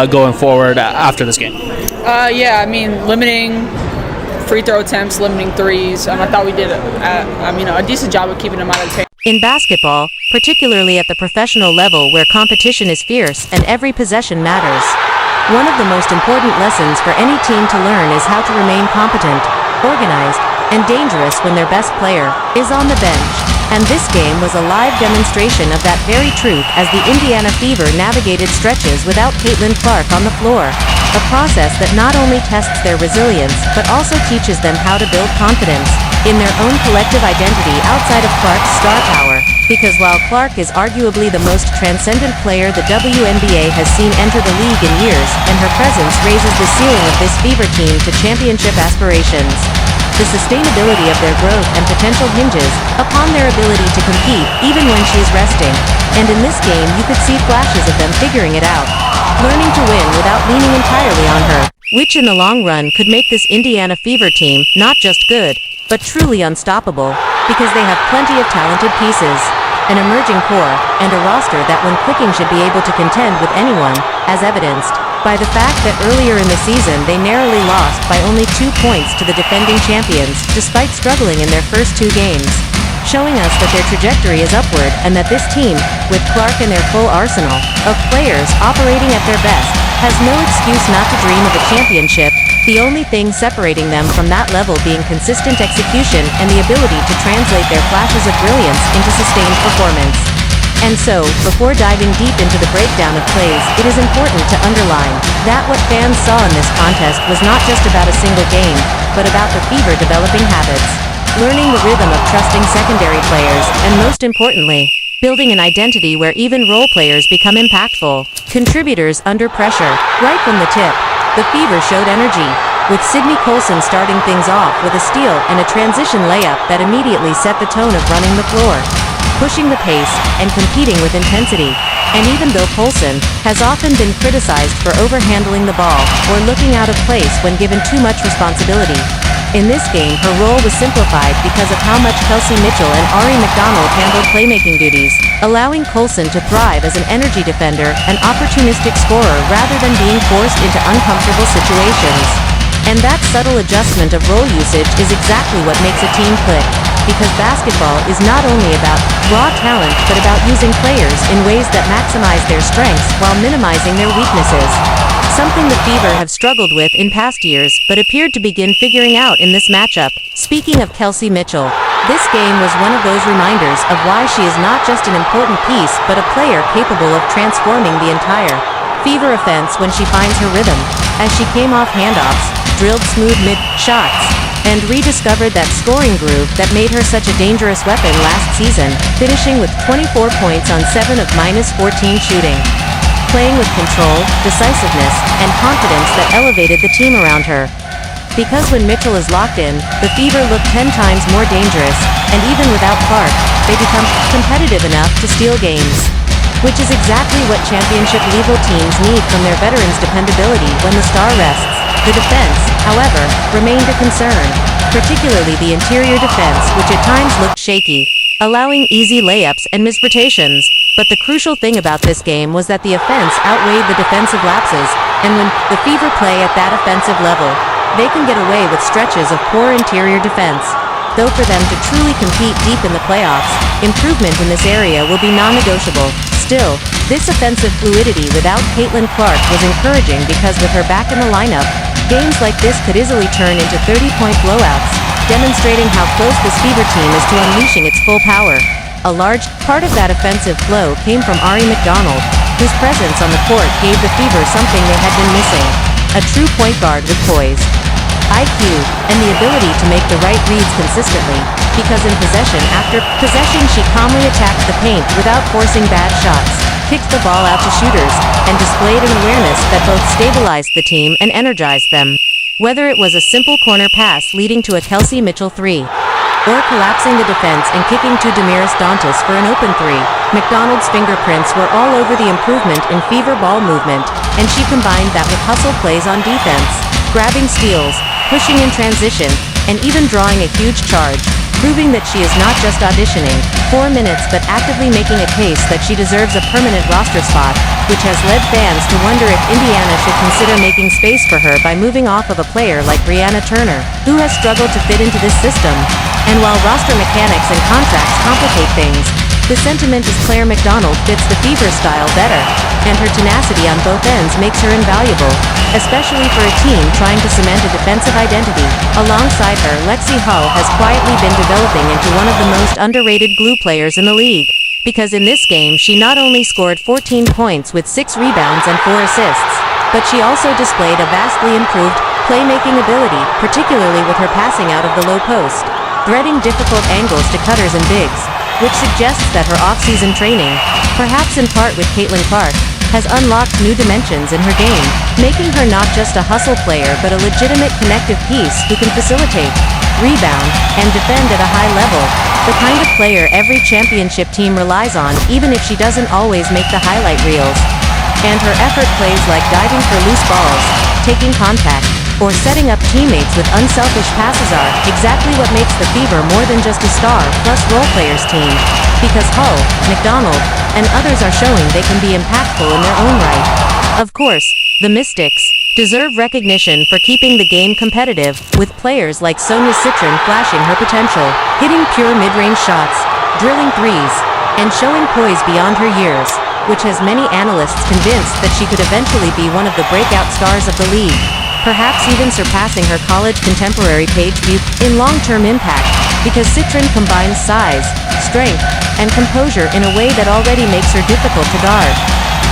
going forward after this game? Yeah, I mean, limiting free throw attempts, limiting threes. I thought we did a decent job of keeping them out of the paint. In basketball, particularly at the professional level where competition is fierce and every possession matters, one of the most important lessons for any team to learn is how to remain competent, organized, and dangerous when their best player is on the bench. And this game was a live demonstration of that very truth as the Indiana Fever navigated stretches without Caitlin Clark on the floor. A process that not only tests their resilience, but also teaches them how to build confidence in their own collective identity outside of Clark's star power. Because while Clark is arguably the most transcendent player the WNBA has seen enter the league in years, and her presence raises the ceiling of this Fever team to championship aspirations, the sustainability of their growth and potential hinges upon their ability to compete even when she is resting. And in this game you could see flashes of them figuring it out, learning to win without leaning entirely on her, which in the long run could make this Indiana Fever team not just good, but truly unstoppable, because they have plenty of talented pieces, an emerging core, and a roster that when clicking should be able to contend with anyone, as evidenced by the fact that earlier in the season they narrowly lost by only 2 points to the defending champions, despite struggling in their first 2 games, showing us that their trajectory is upward and that this team, with Clark and their full arsenal of players operating at their best, has no excuse not to dream of a championship, the only thing separating them from that level being consistent execution and the ability to translate their flashes of brilliance into sustained performance. And so, before diving deep into the breakdown of plays, it is important to underline that what fans saw in this contest was not just about a single game, but about the Fever developing habits, learning the rhythm of trusting secondary players, and most importantly, building an identity where even role players become impactful contributors under pressure. Right from the tip, the Fever showed energy, with Sydney Colson starting things off with a steal and a transition layup that immediately set the tone of running the floor, pushing the pace, and competing with intensity. And even though Colson has often been criticized for overhandling the ball or looking out of place when given too much responsibility, in this game her role was simplified because of how much Kelsey Mitchell and Ari McDonald handled playmaking duties, allowing Colson to thrive as an energy defender and opportunistic scorer rather than being forced into uncomfortable situations. And that subtle adjustment of role usage is exactly what makes a team click, because basketball is not only about raw talent but about using players in ways that maximize their strengths while minimizing their weaknesses. Something the Fever have struggled with in past years but appeared to begin figuring out in this matchup. Speaking of Kelsey Mitchell, this game was one of those reminders of why she is not just an important piece but a player capable of transforming the entire Fever offense when she finds her rhythm, as she came off handoffs, drilled smooth mid-shots, and rediscovered that scoring groove that made her such a dangerous weapon last season, finishing with 24 points on 7 of -14 shooting. Playing with control, decisiveness, and confidence that elevated the team around her. Because when Mitchell is locked in, the Fever look 10 times more dangerous, and even without Clark, they become competitive enough to steal games. Which is exactly what championship-level teams need from their veterans' dependability when the star rests. The defense, however, remained a concern, particularly the interior defense, which at times looked shaky, allowing easy layups and misrotations. But the crucial thing about this game was that the offense outweighed the defensive lapses, and when the Fever play at that offensive level, they can get away with stretches of poor interior defense. Though for them to truly compete deep in the playoffs, improvement in this area will be non-negotiable. Still, this offensive fluidity without Caitlin Clark was encouraging because with her back in the lineup, games like this could easily turn into 30-point blowouts, demonstrating how close this Fever team is to unleashing its full power. A large part of that offensive flow came from Ari McDonald, whose presence on the court gave the Fever something they had been missing: a true point guard with poise, IQ, and the ability to make the right reads consistently, because in possession after possession she calmly attacked the paint without forcing bad shots, kicked the ball out to shooters, and displayed an awareness that both stabilized the team and energized them. Whether it was a simple corner pass leading to a Kelsey Mitchell 3, or collapsing the defense and kicking to Damiris Dantas for an open 3, McDonald's fingerprints were all over the improvement in Fever ball movement, and she combined that with hustle plays on defense, grabbing steals, pushing in transition, and even drawing a huge charge. proving that she is not just auditioning 4 minutes but actively making a case that she deserves a permanent roster spot, which has led fans to wonder if Indiana should consider making space for her by moving off of a player like Brianna Turner, who has struggled to fit into this system. And while roster mechanics and contracts complicate things, the sentiment is Claire McDonald fits the Fever style better, and her tenacity on both ends makes her invaluable, especially for a team trying to cement a defensive identity. Alongside her, Lexi Hull has quietly been developing into one of the most underrated glue players in the league, because in this game she not only scored 14 points with 6 rebounds and 4 assists, but she also displayed a vastly improved playmaking ability, particularly with her passing out of the low post, threading difficult angles to cutters and bigs, which suggests that her off-season training, perhaps in part with Caitlin Clark, has unlocked new dimensions in her game, making her not just a hustle player but a legitimate connective piece who can facilitate, rebound, and defend at a high level, the kind of player every championship team relies on even if she doesn't always make the highlight reels. And her effort plays like diving for loose balls, taking contact, or setting up teammates with unselfish passes are exactly what makes the Fever more than just a star plus role players team, because Hull, McDonald, and others are showing they can be impactful in their own right. Of course, the Mystics deserve recognition for keeping the game competitive, with players like Sonia Citron flashing her potential, hitting pure mid-range shots, drilling threes, and showing poise beyond her years, which has many analysts convinced that she could eventually be one of the breakout stars of the league, perhaps even surpassing her college contemporary Paige Butte in long-term impact, because Citron combines size, strength, and composure in a way that already makes her difficult to guard.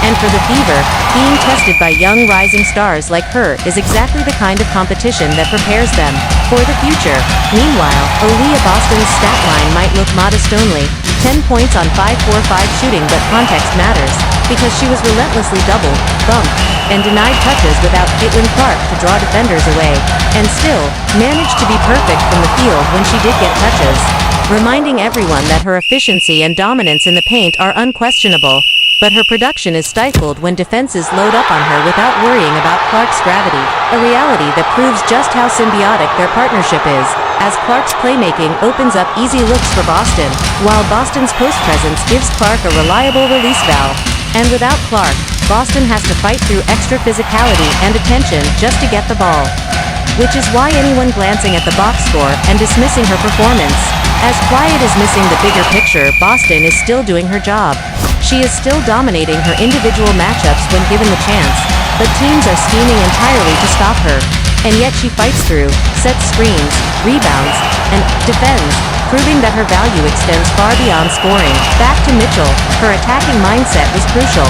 And for the Fever, being tested by young rising stars like her is exactly the kind of competition that prepares them for the future. Meanwhile, Aaliyah Boston's stat line might look modest only, 10 points on 5-4-5 shooting, but context matters, because she was relentlessly doubled, bumped, and denied touches without Caitlin Clark to draw defenders away, and still managed to be perfect from the field when she did get touches, reminding everyone that her efficiency and dominance in the paint are unquestionable. But her production is stifled when defenses load up on her without worrying about Clark's gravity, a reality that proves just how symbiotic their partnership is, as Clark's playmaking opens up easy looks for Boston, while Boston's post presence gives Clark a reliable release valve. And without Clark, Boston has to fight through extra physicality and attention just to get the ball. Which is why anyone glancing at the box score and dismissing her performance as quiet is missing the bigger picture. Boston is still doing her job. She is still dominating her individual matchups when given the chance, but teams are scheming entirely to stop her. And yet she fights through, sets screens, rebounds, and defends, proving that her value extends far beyond scoring. Back to Mitchell, her attacking mindset was crucial,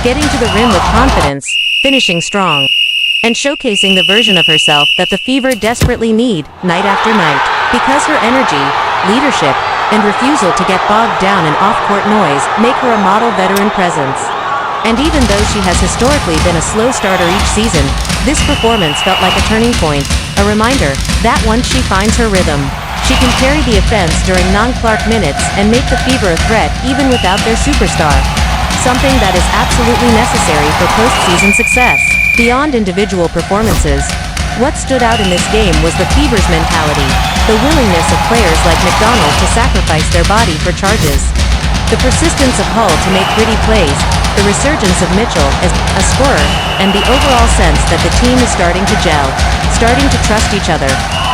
getting to the rim with confidence, finishing strong, and showcasing the version of herself that the Fever desperately need, night after night, because her energy, leadership, and refusal to get bogged down in off-court noise make her a model veteran presence. And even though she has historically been a slow starter each season, this performance felt like a turning point, a reminder that once she finds her rhythm, she can carry the offense during non-Clark minutes and make the Fever a threat even without their superstar, something that is absolutely necessary for postseason success. Beyond individual performances, what stood out in this game was the Fever's mentality, the willingness of players like McDonald to sacrifice their body for charges, the persistence of Hull to make gritty plays, the resurgence of Mitchell as a scorer, and the overall sense that the team is starting to gel, starting to trust each other,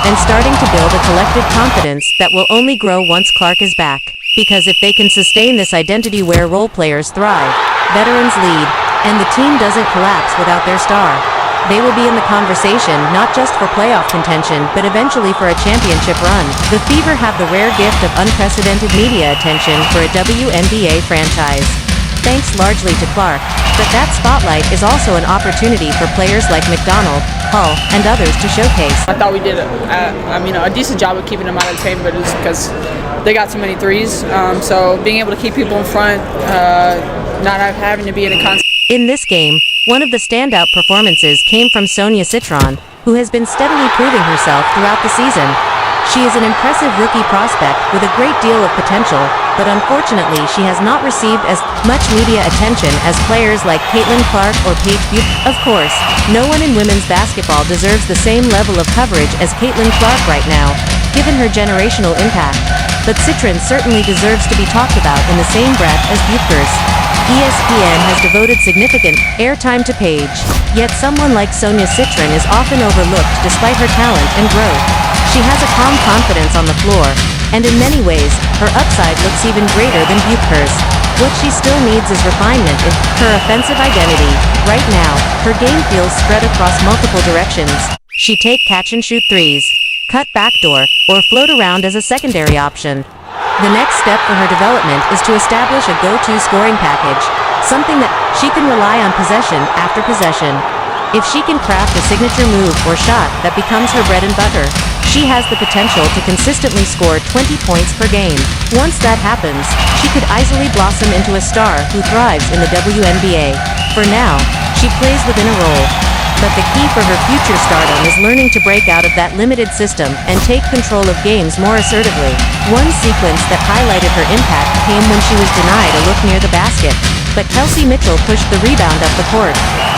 and starting to build a collective confidence that will only grow once Clark is back. Because if they can sustain this identity where role players thrive, veterans lead, and the team doesn't collapse without their star, they will be in the conversation not just for playoff contention but eventually for a championship run. The Fever have the rare gift of unprecedented media attention for a WNBA franchise, thanks largely to Clark, but that spotlight is also an opportunity for players like McDonald, Hull, and others to showcase. I thought we did a decent job of keeping them out of the paint, but it was because they got so many threes. So being able to keep people in front, not having to be in a constant. In this game, one of the standout performances came from Sonia Citron, who has been steadily proving herself throughout the season. She is an impressive rookie prospect with a great deal of potential, but unfortunately she has not received as much media attention as players like Caitlin Clark or Paige Butte. Of course, no one in women's basketball deserves the same level of coverage as Caitlin Clark right now, given her generational impact. But Citron certainly deserves to be talked about in the same breath as Butgers. ESPN has devoted significant airtime to Paige, yet someone like Sonia Citron is often overlooked despite her talent and growth. She has a calm confidence on the floor, and in many ways, her upside looks even greater than Butgers. What she still needs is refinement in her offensive identity. Right now, her game feels spread across multiple directions. She take catch-and-shoot threes, cut backdoor, or float around as a secondary option. The next step for her development is to establish a go-to scoring package, something that she can rely on possession after possession. If she can craft a signature move or shot that becomes her bread and butter, she has the potential to consistently score 20 points per game. Once that happens, she could easily blossom into a star who thrives in the WNBA. For now, she plays within a role. But the key for her future stardom is learning to break out of that limited system and take control of games more assertively. One sequence that highlighted her impact came when she was denied a look near the basket, but Kelsey Mitchell pushed the rebound up the court,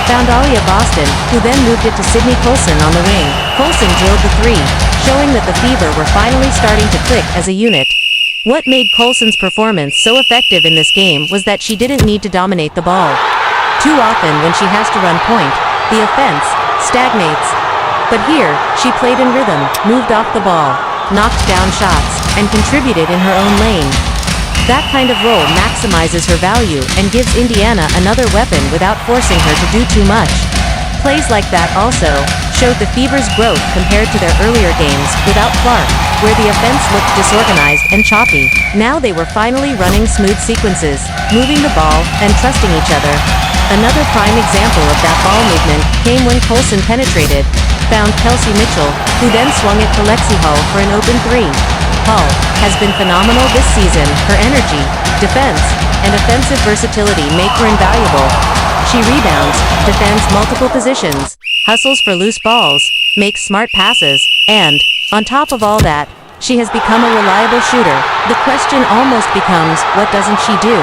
found Alia Boston, who then moved it to Sydney Colson on the wing. Colson drilled the three, showing that the Fever were finally starting to click as a unit. What made Colson's performance so effective in this game was that she didn't need to dominate the ball. Too often when she has to run point, the offense stagnates. But here, she played in rhythm, moved off the ball, knocked down shots, and contributed in her own lane. That kind of role maximizes her value and gives Indiana another weapon without forcing her to do too much. Plays like that also showed the Fever's growth compared to their earlier games without Clark, where the offense looked disorganized and choppy. Now they were finally running smooth sequences, moving the ball, and trusting each other. Another prime example of that ball movement came when Colson penetrated, found Kelsey Mitchell, who then swung it to Lexi Hull for an open three. Hull has been phenomenal this season. Her energy, defense, and offensive versatility make her invaluable. She rebounds, defends multiple positions, hustles for loose balls, makes smart passes, and, on top of all that, she has become a reliable shooter. The question almost becomes, what doesn't she do?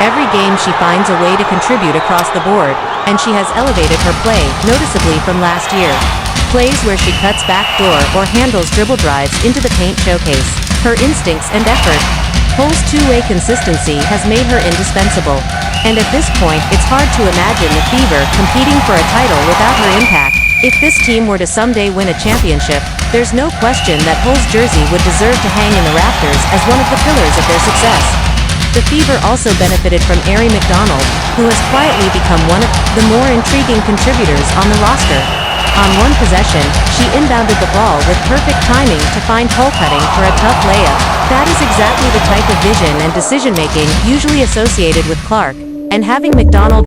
Every game she finds a way to contribute across the board, and she has elevated her play noticeably from last year. Plays where she cuts backdoor or handles dribble drives into the paint showcase her instincts and effort. Hull's two-way consistency has made her indispensable. And at this point, it's hard to imagine the Fever competing for a title without her impact. If this team were to someday win a championship, there's no question that Hull's jersey would deserve to hang in the rafters as one of the pillars of their success. The Fever also benefited from Aari McDonald, who has quietly become one of the more intriguing contributors on the roster. On one possession, she inbounded the ball with perfect timing to find Hull cutting for a tough layup. That is exactly the type of vision and decision-making usually associated with Clark, and having McDonald